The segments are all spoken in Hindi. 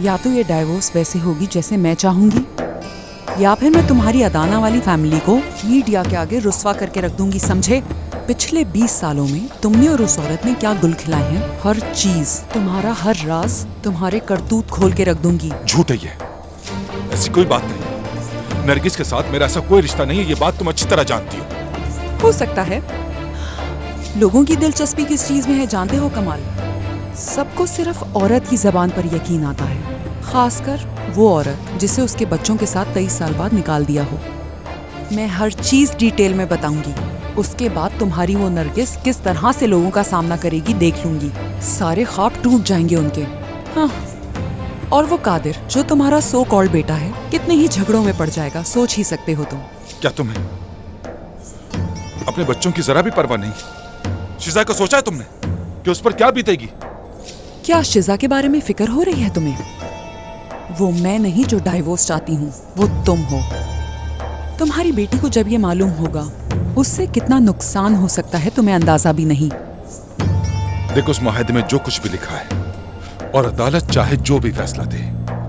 या तो ये डाइवोर्स वैसे होगी जैसे मैं चाहूंगी, या फिर मैं तुम्हारी अदाना वाली फैमिली को मीडिया के आगे रुस्वा करके रख दूंगी, समझे? पिछले 20 सालों में तुमने और उस औरत ने क्या गुल खिलाए हैं। हर चीज, तुम्हारा हर राज, तुम्हारे करतूत खोल के रख दूंगी। झूठ है ये, ऐसी कोई बात नहीं। नरगिस के साथ मेरा ऐसा कोई रिश्ता नहीं है, ये बात तुम अच्छी तरह जानती हो सकता है। लोगों की दिलचस्पी किस चीज में है जानते हो कमाल? सबको सिर्फ औरत की जबान पर यकीन आता है, खासकर वो औरत जिसे उसके बच्चों के साथ 23 साल बाद निकाल दिया हो। मैं हर चीज डिटेल में बताऊंगी। उसके बाद तुम्हारी वो नरगिस किस तरह से लोगों का सामना करेगी देख लूंगी। सारे ख्वाब टूट जाएंगे उनके। हाँ, और वो कादिर जो तुम्हारा सो कॉल्ड बेटा है, कितने ही झगड़ों में पड़ जाएगा, सोच ही सकते हो तुम। क्या तुम्हें अपने बच्चों की जरा भी परवाह नहीं? शिजा को सोचा है तुमने कि उस पर क्या बीतेगी? क्या शिजा के बारे में फिक्र हो रही है तुम्हें? वो मैं नहीं जो डाइवोर्स चाहती हूँ, वो तुम हो। तुम्हारी बेटी को जब ये मालूम होगा उससे कितना नुकसान हो सकता है तुम्हें अंदाजा भी नहीं। देखो, उस मुआहदे में जो कुछ भी लिखा है और अदालत चाहे जो भी फैसला दे,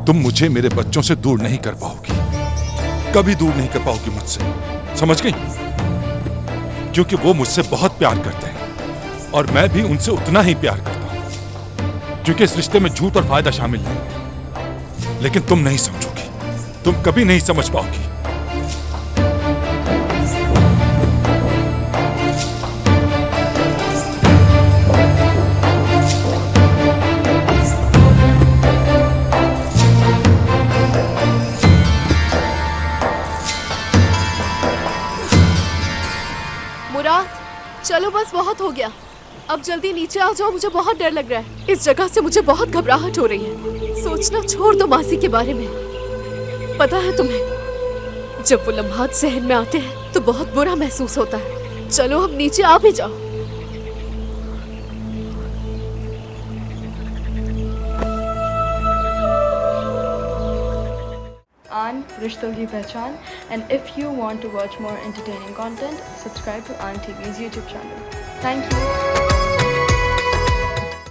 तुम मुझे मेरे बच्चों से दूर नहीं कर पाओगी, कभी दूर नहीं कर पाओगी मुझसे, समझ गई? क्योंकि वो मुझसे बहुत प्यार करते हैं और मैं भी उनसे उतना ही प्यार करता हूं। क्योंकि इस रिश्ते में झूठ और फायदा शामिल है। लेकिन तुम नहीं समझोगी, तुम कभी नहीं समझ पाओगी। मुराद, चलो बस बहुत हो गया, अब जल्दी नीचे आ जाओ, मुझे बहुत डर लग रहा है। इस जगह से मुझे बहुत घबराहट हो रही है। सोचना छोड़ दो मासी के बारे में। पता है तुम्हें, जब वो लम्हात जहन में आते हैं तो बहुत बुरा महसूस होता है। चलो अब नीचे आ भी जाओ। आन रिश्तों की पहचान, and if you want to watch more entertaining content, subscribe to Aan TV's YouTube channel. Thank you.